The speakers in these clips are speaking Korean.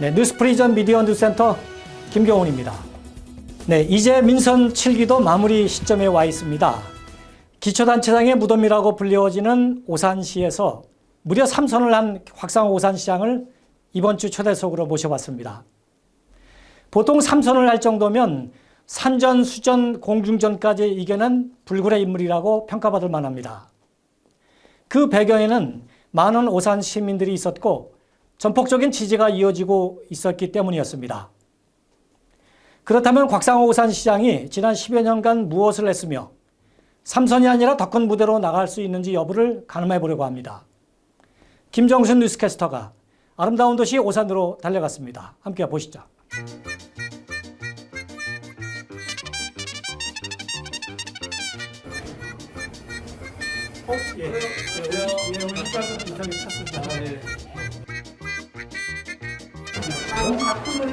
네, 뉴스프리전 미디어 뉴스센터 김경훈입니다. 네, 이제 민선 7기도 마무리 시점에 와 있습니다. 기초단체장의 무덤이라고 불리워지는 오산시에서 무려 3선을 한 확상호 오산시장을 이번 주 초대석으로 모셔봤습니다. 보통 3선을 할 정도면 산전, 수전, 공중전까지 이겨낸 불굴의 인물이라고 평가받을 만합니다. 그 배경에는 많은 오산 시민들이 있었고 전폭적인 지지가 이어지고 있었기 때문이었습니다. 그렇다면 곽상호 오산시장이 지난 10여 년간 무엇을 했으며 3선이 아니라 더 큰 무대로 나갈 수 있는지 여부를 가늠해 보려고 합니다. 김정순 뉴스캐스터가 아름다운 도시 오산으로 달려갔습니다. 함께 보시죠. 이 작품은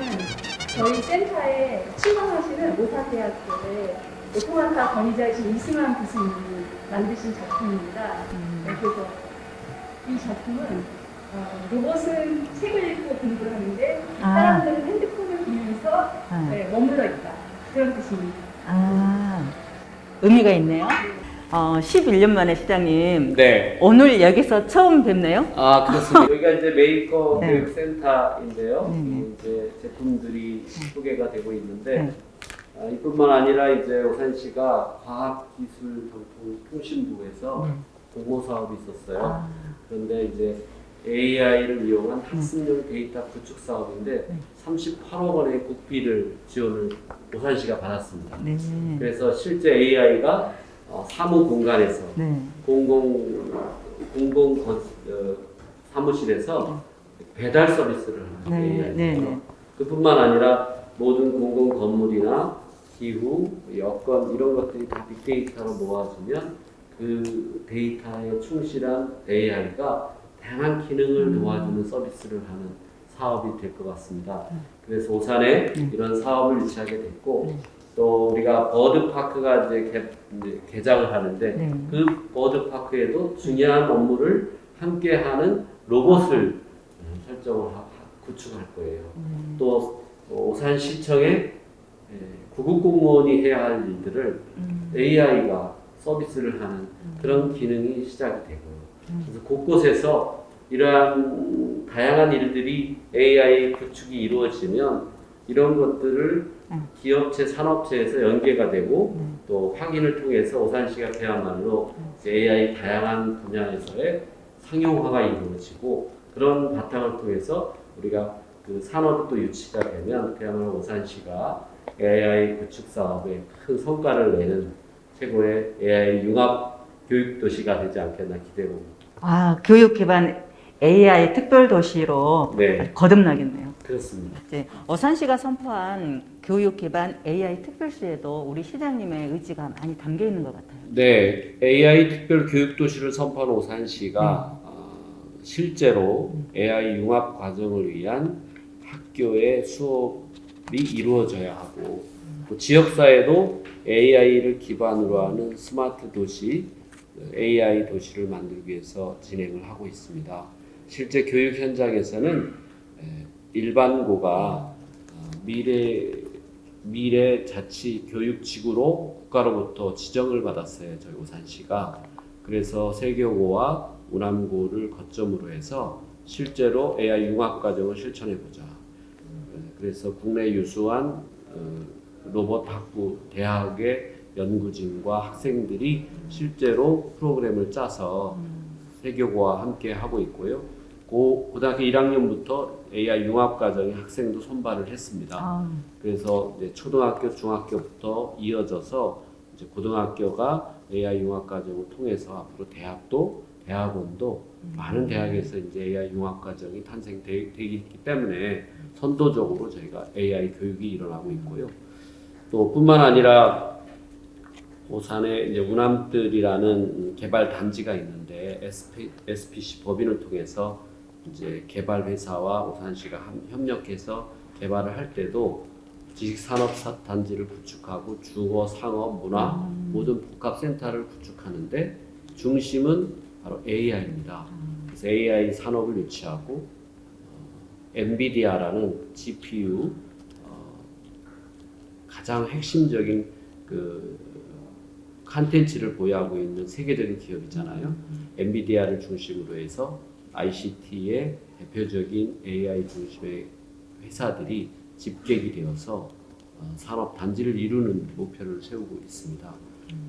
저희 센터에 출강하시는 오사대학교의 통합과 권위자이신 이승환 교수님이 만드신 작품입니다. 그래서 이 작품은 로봇은 책을 읽고 공부를 하는데 사람들은 핸드폰을 보면서 머물러 있다. 그런 뜻입니다. 의미가 있네요. 11년 만에 시장님. 네. 오늘 여기서 처음 뵙네요. 그렇습니다. 여기가 이제 메이커 네. 교육센터인데요. 이제 제품들이 소개가 되고 있는데, 이뿐만 아니라 이제 오산시가 과학기술정보통신부에서 공모 사업이 있었어요. 그런데 이제 AI를 이용한 학습용 데이터 구축 사업인데 38억 원의 국비를 지원을 오산시가 받았습니다. 네. 그래서 실제 AI가 사무 공간에서 네. 사무실에서 배달 서비스를 하는 네. AI예요. 네. 그뿐만 아니라 모든 공공 건물이나 기후, 여건 이런 것들이 다 빅데이터로 모아지면 그 데이터에 충실한 AI가 다양한 기능을 도와주는 서비스를 하는 사업이 될 것 같습니다. 그래서 오산에 이런 사업을 유치하게 됐고 또 우리가 버드파크가 이제 개장을 하는데 그 버드파크에도 중요한 업무를 함께하는 로봇을 구축할 거예요. 또 오산시청의 구급 공무원이 해야 할 일들을 AI가 서비스를 하는 그런 기능이 시작이 되고요. 그래서 곳곳에서 이러한 다양한 일들이 AI 구축이 이루어지면 이런 것들을 기업체, 산업체에서 연계가 되고 또 확인을 통해서 오산시가 그야말로 AI 다양한 분야에서의 상용화가 이루어지고 그런 바탕을 통해서 우리가 그 산업이 또 유치가 되면 그야말로 오산시가 AI 구축 사업에 큰 성과를 내는 최고의 AI 융합 교육 도시가 되지 않겠나 기대해봅니다. 교육 기반 AI 특별 도시로 네. 거듭나겠네요. 그렇습니다. 이제 오산시가 선포한 교육 기반 AI 특별시에도 우리 시장님의 의지가 많이 담겨 있는 것 같아요. 네, AI 특별 교육 도시를 선포한 오산시가 실제로 AI 융합 과정을 위한 학교의 수업이 이루어져야 하고 또 지역사회도 AI를 기반으로 하는 스마트 도시, AI 도시를 만들기 위해서 진행을 하고 있습니다. 실제 교육 현장에서는 일반고가 미래 자치 교육 지구로 국가로부터 지정을 받았어요. 저희 오산시가. 그래서 세교고와 우남고를 거점으로 해서 실제로 AI 융합 과정을 실천해 보자. 그래서 국내 유수한 로봇 학부 대학의 연구진과 학생들이 실제로 프로그램을 짜서 세교고와 함께 하고 있고요. 고등학교 1학년부터 AI 융합 과정에 학생도 선발을 했습니다. 그래서 이제 초등학교, 중학교부터 이어져서 이제 고등학교가 AI 융합 과정을 통해서 앞으로 대학도 대학원도 많은 대학에서 이제 AI 융합 과정이 탄생되기 때문에 선도적으로 저희가 AI 교육이 일어나고 있고요. 또 뿐만 아니라 오산에 이제 우남뜰이라는 개발 단지가 있는데 SPC 법인을 통해서 이제 개발 회사와 오산시가 협력해서 개발을 할 때도 지식산업단지를 구축하고 주거, 상업, 문화 모든 복합센터를 구축하는데 중심은 바로 AI입니다. 그래서 AI 산업을 유치하고 엔비디아라는 GPU 가장 핵심적인 그 컨텐츠를 보유하고 있는 세계적인 기업이잖아요. 엔비디아를 중심으로 해서 ICT의 대표적인 AI 중심의 회사들이 집객이 되어서 산업 단지를 이루는 목표를 세우고 있습니다.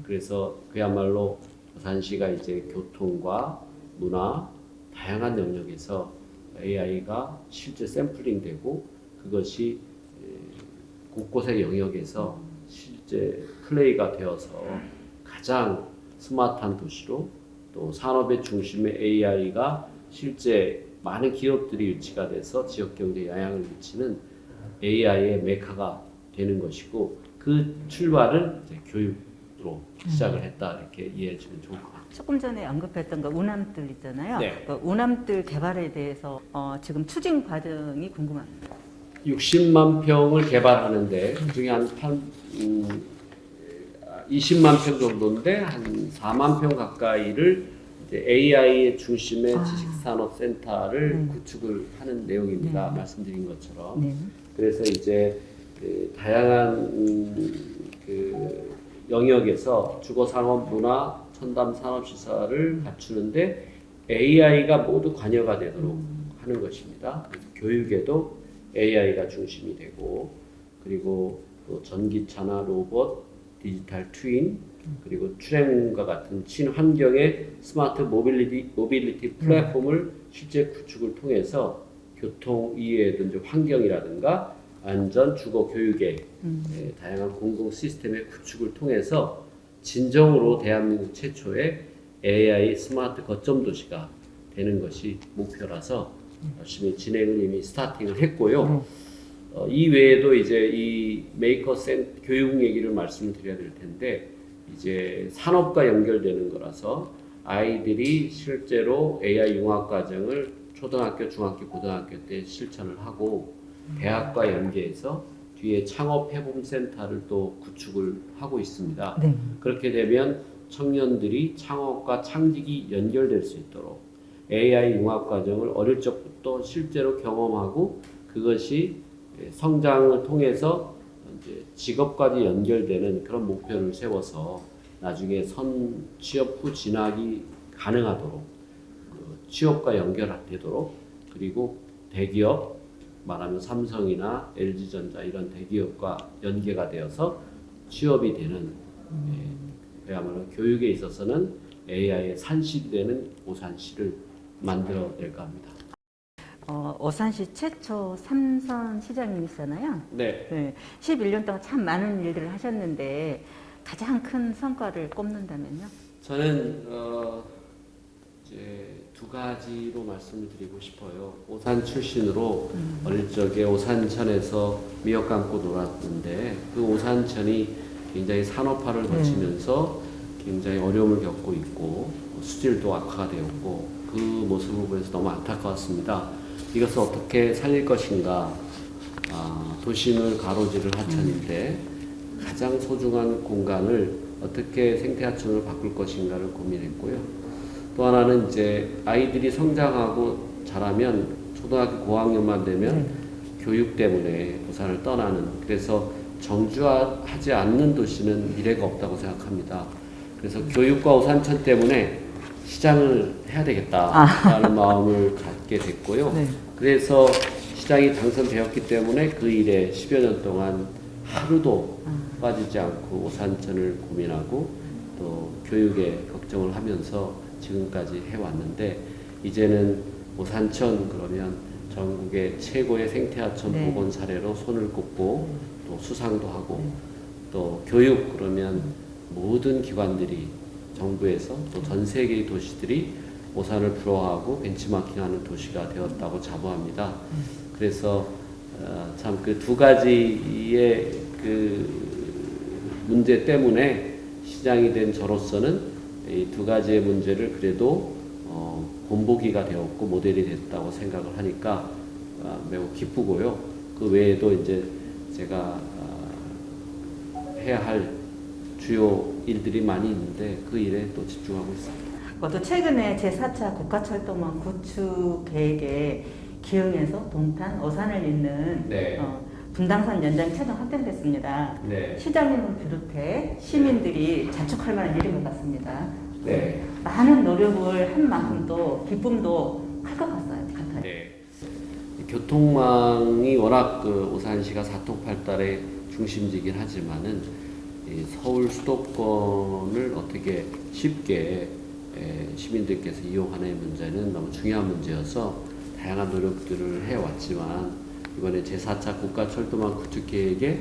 그래서 그야말로 부산시가 이제 교통과 문화 다양한 영역에서 AI가 실제 샘플링되고 그것이 곳곳의 영역에서 실제 플레이가 되어서 가장 스마트한 도시로 또 산업의 중심에 AI가 실제 많은 기업들이 유치가 돼서 지역 경제에 영향을 미치는 AI의 메카가 되는 것이고 그 출발은 이제 교육으로 시작을 했다 이렇게 이해해 주면 좋을 것 같아요. 조금 전에 언급했던 그 운암뜰 있잖아요. 네. 그 운암뜰 개발에 대해서 지금 추진 과정이 궁금합니다. 60만 평을 개발하는데 그중에 한 20만 평 정도인데 한 4만 평 가까이를 이제 AI의 중심의 지식산업센터를 구축을 하는 내용입니다. 말씀드린 것처럼. 네. 그래서 이제 그 다양한 그 영역에서 주거산업, 문화, 첨단 산업시설을 갖추는데 AI가 모두 관여가 되도록 하는 것입니다. 그래서 교육에도 AI가 중심이 되고 그리고 또 전기차나 로봇, 디지털 트윈 그리고 출행과 같은 친환경의 스마트 모빌리티 플랫폼을 실제 구축을 통해서 교통 이외에도 환경이라든가 안전, 주거, 교육의 다양한 공공 시스템의 구축을 통해서 진정으로 대한민국 최초의 AI 스마트 거점 도시가 되는 것이 목표라서 열심히 진행을 이미 스타팅을 했고요. 이 외에도 이제 이 메이커 교육 얘기를 말씀드려야 될 텐데 이제 산업과 연결되는 거라서 아이들이 실제로 AI 융합 과정을 초등학교, 중학교, 고등학교 때 실천을 하고 대학과 연계해서 뒤에 창업 해봄 센터를 또 구축을 하고 있습니다. 네. 그렇게 되면 청년들이 창업과 창직이 연결될 수 있도록 AI 융합 과정을 어릴 적부터 실제로 경험하고 그것이 성장을 통해서 이제 직업까지 연결되는 그런 목표를 세워서 나중에 취업 후 진학이 가능하도록 취업과 연결되도록 그리고 대기업 말하면 삼성이나 LG전자 이런 대기업과 연계가 되어서 취업이 되는 그야말로 교육에 있어서는 AI의 산실이 되는 오산시를 만들어낼까 합니다. 오산시 최초 삼선 시장님이시잖아요. 네. 네. 11년 동안 참 많은 일들을 하셨는데 가장 큰 성과를 꼽는다면요? 저는 이제 두 가지로 말씀을 드리고 싶어요. 오산 출신으로 어릴 적에 오산천에서 미역 감고 놀았는데 그 오산천이 굉장히 산업화를 거치면서 굉장히 어려움을 겪고 있고 수질도 악화가 되었고 그 모습을 보면서 너무 안타까웠습니다. 이것을 어떻게 살릴 것인가. 도심을 가로지를 하천인데 가장 소중한 공간을 어떻게 생태하천으로 바꿀 것인가를 고민했고요. 또 하나는 이제 아이들이 성장하고 자라면 초등학교 고학년만 되면 교육 때문에 부산을 떠나는 그래서 정주하지 않는 도시는 미래가 없다고 생각합니다. 그래서 교육과 오산천 때문에 시장을 해야 되겠다라는 마음을 갖게 됐고요. 네. 그래서 시장이 당선되었기 때문에 그 일에 10여 년 동안 하루도 빠지지 않고 오산천을 고민하고 또 교육에 걱정을 하면서 지금까지 해왔는데 이제는 오산천 그러면 전국의 최고의 생태하천 네. 복원 사례로 손을 꼽고 또 수상도 하고 또 교육 그러면 모든 기관들이 정부에서 또 전 세계의 도시들이 오산을 부러워하고 벤치마킹하는 도시가 되었다고 자부합니다. 그래서 참 그 두 가지의 그 문제 때문에 시장이 된 저로서는 이 두 가지의 문제를 그래도 본보기가 되었고 모델이 됐다고 생각을 하니까 매우 기쁘고요. 그 외에도 이제 제가 해야 할 주요 일들이 많이 있는데 그 일에 또 집중하고 있습니다. 또 최근에 제4차 국가철도망 구축 계획에 기흥에서 동탄, 어산을 잇는 네. 분당선 연장이 최종 확정됐습니다. 네. 시장님을 비롯해 시민들이 자축할 만한 일인 것 같습니다. 네. 많은 노력을 한 만큼 또 기쁨도 클 것 같아요. 네. 교통망이 워낙 그 오산시가 사통팔달의 중심지긴 하지만은 이 서울 수도권을 어떻게 쉽게 시민들께서 이용하는 문제는 너무 중요한 문제여서 다양한 노력들을 해왔지만 이번에 제4차 국가철도망 구축계획의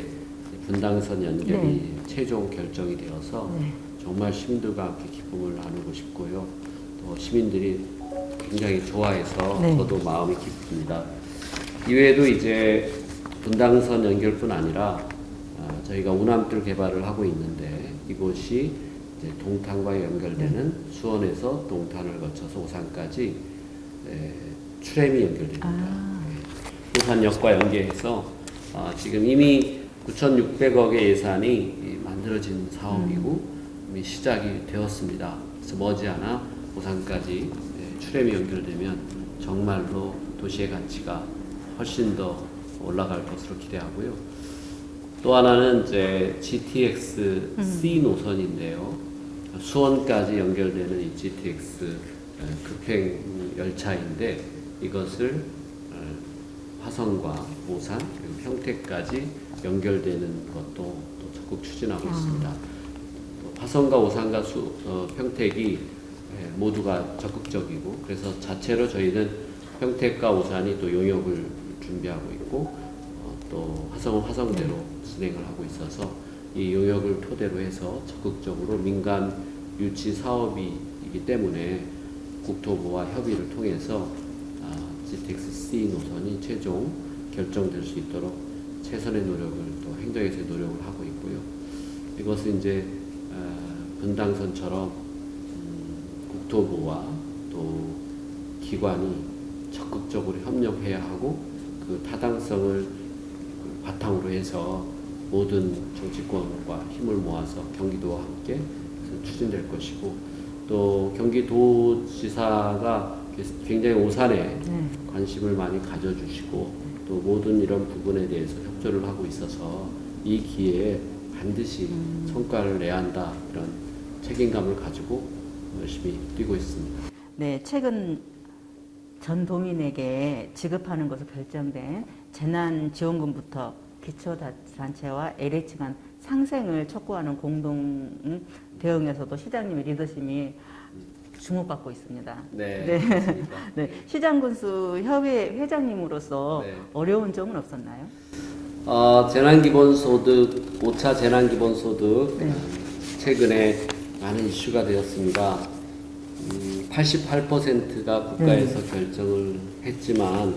분당선 연결이 최종 결정이 되어서 정말 시민들과 함께 기쁨을 나누고 싶고요. 또 시민들이 굉장히 좋아해서 저도 마음이 기쁩니다. 이외에도 이제 분당선 연결뿐 아니라 저희가 운암길 개발을 하고 있는데 이곳이 이제 동탄과 연결되는 수원에서 동탄을 거쳐서 오산까지 트램이 연결됩니다. 오산역과 연계해서 지금 이미 9,600억의 예산이 만들어진 사업이고 이미 시작이 되었습니다. 그래서 머지않아 오산까지 트램이 연결되면 정말로 도시의 가치가 훨씬 더 올라갈 것으로 기대하고요. 또 하나는 이제 GTX C 노선인데요. 수원까지 연결되는 이 GTX 급행 열차인데 이것을 화성과 오산 그리고 평택까지 연결되는 것도 또 적극 추진하고 있습니다. 또 화성과 오산과 평택이 모두가 적극적이고 그래서 자체로 저희는 평택과 오산이 또 용역을 준비하고 있고 또 화성은 화성대로 진행을 하고 있어서 이 용역을 토대로 해서 적극적으로 민간 유치 사업이기 때문에 국토부와 협의를 통해서 GTX-C 노선이 최종 결정될 수 있도록 최선의 노력을 또 행정에서의 노력을 하고 있고요. 이것은 이제 분당선처럼 국토부와 또 기관이 적극적으로 협력해야 하고 그 타당성을 바탕으로 해서 모든 정치권과 힘을 모아서 경기도와 함께 추진될 것이고 또 경기도지사가 굉장히 오산에 관심을 많이 가져주시고 또 모든 이런 부분에 대해서 협조를 하고 있어서 이 기회에 반드시 성과를 내야 한다 이런 책임감을 가지고 열심히 뛰고 있습니다. 네, 최근 전 도민에게 지급하는 것으로 결정된 재난지원금부터 기초단체와 LH 간 상생을 촉구하는 공동 대응에서도 시장님의 리더십이 주목받고 있습니다. 네. 네. 시장군수 협의 회장님으로서 네. 어려운 점은 없었나요? 재난기본소득, 5차 재난기본소득 최근에 많은 이슈가 되었습니다. 88%가 국가에서 결정을 했지만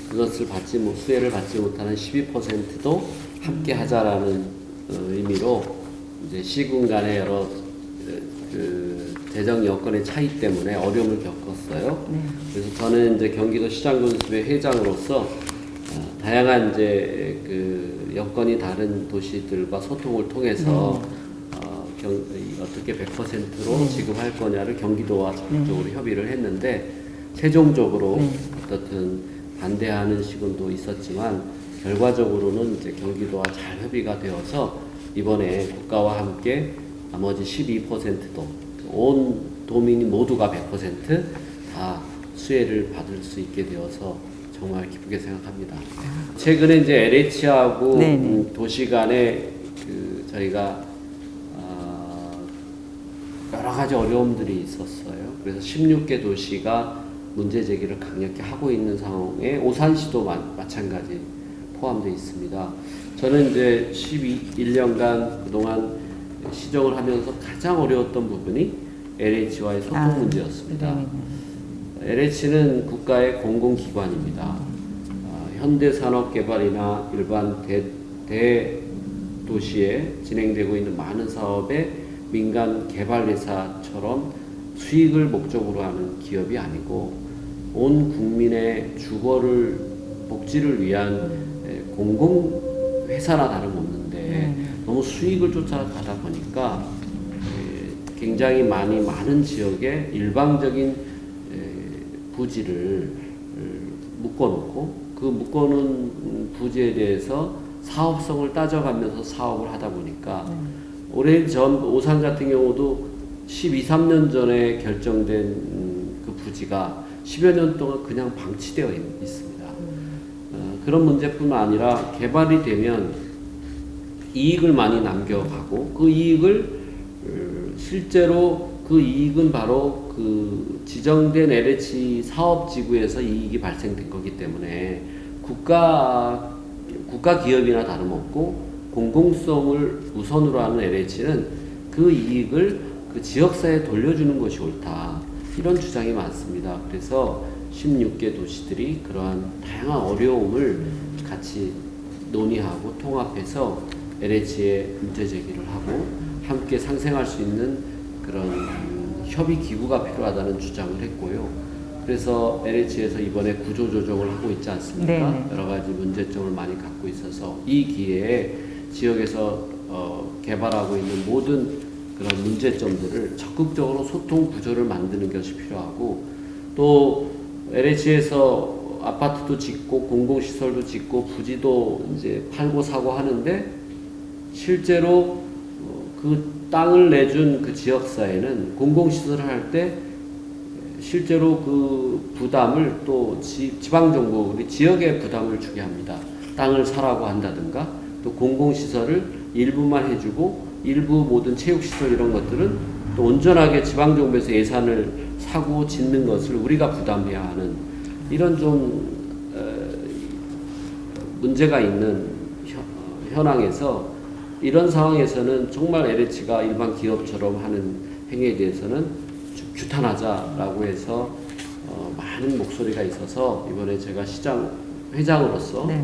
그것을 수혜를 받지 못하는 12%도 함께 하자라는 의미로 이제 시군 간의 여러 재정 여건의 차이 때문에 어려움을 겪었어요. 그래서 저는 이제 경기도 시장군수회 회장으로서 다양한 이제 그 여건이 다른 도시들과 소통을 통해서 어떻게 100%로 지급할 거냐를 경기도와 적극적으로 협의를 했는데 최종적으로 어떻든 반대하는 시군도 있었지만 결과적으로는 이제 경기도와 잘 협의가 되어서 이번에 국가와 함께 나머지 12%도 온 도민이 모두가 100% 수혜를 받을 수 있게 되어서 정말 기쁘게 생각합니다. 최근에 이제 LH하고 도시 간에 저희가 여러 가지 어려움들이 있었어요. 그래서 16개 도시가 문제 제기를 강력히 하고 있는 상황에 오산시도 마찬가지 포함되어 있습니다. 저는 이제 11년간 그동안 시정을 하면서 가장 어려웠던 부분이 LH와의 소통 문제였습니다. LH는 국가의 공공기관입니다. 현대산업개발이나 일반 대도시에 진행되고 있는 많은 사업에 민간 개발회사처럼 수익을 목적으로 하는 기업이 아니고 온 국민의 주거를 복지를 위한 공공회사나 다름없는데 너무 수익을 쫓아가다 보니까 굉장히 많은 지역에 일방적인 부지를 묶어놓고 그 묶어놓은 부지에 대해서 사업성을 따져가면서 사업을 하다 보니까 오래전 오산 같은 경우도 12, 13년 전에 결정된 그 부지가 10여 년 동안 그냥 방치되어 있습니다. 그런 문제뿐만 아니라 개발이 되면 이익을 많이 남겨가고 그 이익을 실제로 그 이익은 바로 그 지정된 LH 사업지구에서 이익이 발생된 거기 때문에 국가 기업이나 다름없고 공공성을 우선으로 하는 LH는 그 이익을 그 지역사회에 돌려주는 것이 옳다. 이런 주장이 많습니다. 그래서 16개 도시들이 그러한 다양한 어려움을 같이 논의하고 통합해서 LH에 문제 제기를 하고 함께 상생할 수 있는 그런 협의 기구가 필요하다는 주장을 했고요. 그래서 LH에서 이번에 구조조정을 하고 있지 않습니까? 네네. 여러 가지 문제점을 많이 갖고 있어서 이 기회에 지역에서 개발하고 있는 모든 그런 문제점들을 적극적으로 소통 구조를 만드는 것이 필요하고 또 LH에서 아파트도 짓고 공공시설도 짓고 부지도 이제 팔고 사고 하는데 실제로 그 땅을 내준 그 지역사회는 공공시설을 할 때 실제로 그 부담을 또 지방정부, 우리 지역에 부담을 주게 합니다. 땅을 사라고 한다든가 또 공공시설을 일부만 해주고 일부 모든 체육시설 이런 것들은 또 온전하게 지방정부에서 예산을 사고 짓는 것을 우리가 부담해야 하는 이런 좀 문제가 있는 현황에서 이런 상황에서는 정말 LH가 일반 기업처럼 하는 행위에 대해서는 좀 규탄하자라고 해서 많은 목소리가 있어서 이번에 제가 시장 회장으로서 네.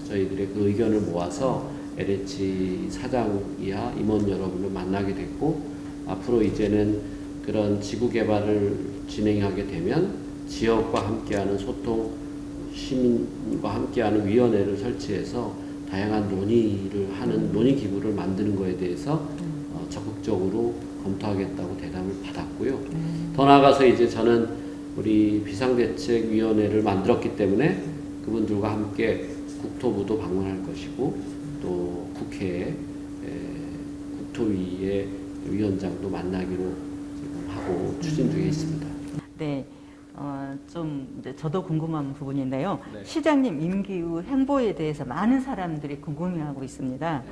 저희들의 그 의견을 모아서 LH 사장 이하 임원 여러분을 만나게 됐고 앞으로 이제는 그런 지구 개발을 진행하게 되면 지역과 함께하는 소통, 시민과 함께하는 위원회를 설치해서 다양한 논의를 하는 논의 기구를 만드는 것에 대해서 적극적으로 검토하겠다고 대담을 받았고요. 더 나아가서 이제 저는 우리 비상대책위원회를 만들었기 때문에 그분들과 함께 국토부도 방문할 것이고 또 국회에 국토위의 위원장도 만나기로 지금 하고 추진 중에 있습니다. 네. 좀 이제 저도 궁금한 부분인데요. 네. 시장님 임기 후 행보에 대해서 많은 사람들이 궁금해하고 있습니다.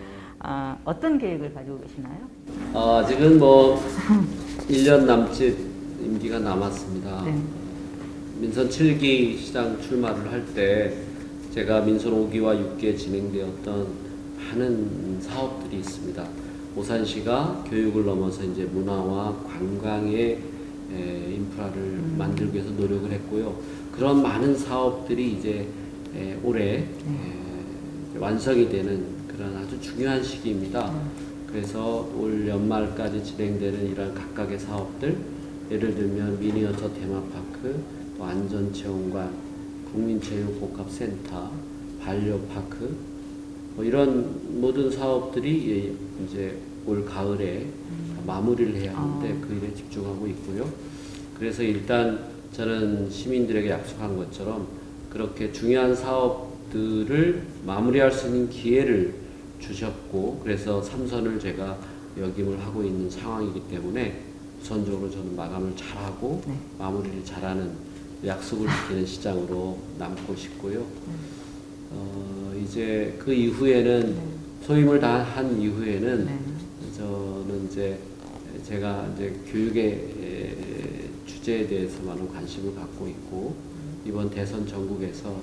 어떤 계획을 가지고 계시나요? 지금 뭐 1년 남짓 임기가 남았습니다. 네. 민선 7기 시장 출마를 할 때 제가 민선 5기와 6기에 진행되었던 많은 사업들이 있습니다. 오산시가 교육을 넘어서 이제 문화와 관광의 인프라를 만들기 위해서 노력을 했고요. 그런 많은 사업들이 이제 올해 완성이 되는 그런 아주 중요한 시기입니다. 그래서 올 연말까지 진행되는 이런 각각의 사업들, 예를 들면 미니어처 테마파크, 또 안전체험관, 국민체육복합센터, 반려파크, 뭐 이런 모든 사업들이 이제 올 가을에 마무리를 해야 하는데 그 일에 집중하고 있고요. 그래서 일단 저는 시민들에게 약속한 것처럼 그렇게 중요한 사업들을 마무리할 수 있는 기회를 주셨고 그래서 3선을 제가 역임을 하고 있는 상황이기 때문에 우선적으로 저는 마감을 잘하고 마무리를 잘하는 약속을 지키는 시장으로 남고 싶고요. 이제 그 이후에는 소임을 다 한 이후에는 저는 이제 제가 이제 교육의 주제에 대해서 많은 관심을 갖고 있고 이번 대선 전국에서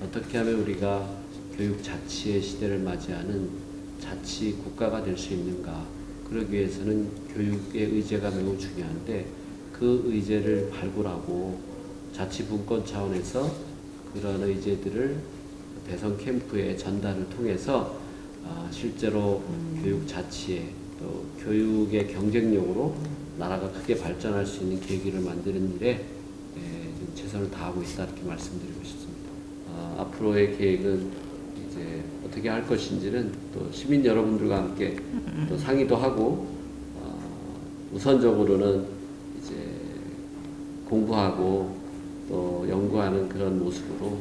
어떻게 하면 우리가 교육 자치의 시대를 맞이하는 자치 국가가 될 수 있는가. 그러기 위해서는 교육의 의제가 매우 중요한데 그 의제를 발굴하고 자치분권 차원에서 그런 의제들을 대선 캠프의 전달을 통해서 실제로 교육 자치에 또 교육의 경쟁력으로 나라가 크게 발전할 수 있는 계기를 만드는 일에 좀 최선을 다하고 있다 이렇게 말씀드리고 싶습니다. 앞으로의 계획은 이제 어떻게 할 것인지는 또 시민 여러분들과 함께 또 상의도 하고 우선적으로는 이제 공부하고 또 연구하는 그런 모습으로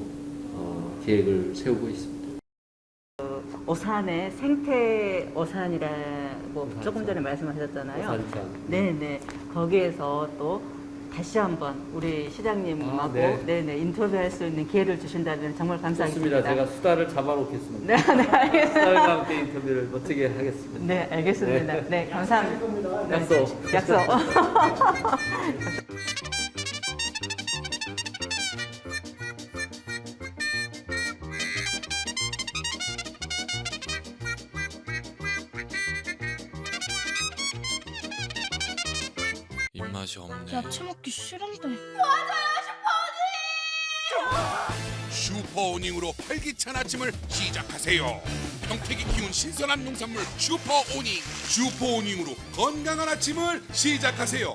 계획을 세우고 있습니다. 오산의 생태 오산이라고 조금 전에 말씀하셨잖아요. 오산천. 네네. 거기에서 또 다시 한번 우리 시장님하고 네네 인터뷰할 수 있는 기회를 주신다면 정말 감사하겠습니다. 좋습니다. 제가 수다를 잡아놓겠습니다. 네, 네, 알겠습니다. 수다과 함께 인터뷰를 멋지게 하겠습니다. 네, 알겠습니다. 네, 감사합니다. 약속. 약속. 입맛이 없네. 야채 먹기 싫은데. 슈퍼오닝으로 활기찬 아침을 시작하세요. 평택이 키운 신선한 농산물 슈퍼오닝. 슈퍼오닝으로 건강한 아침을 시작하세요.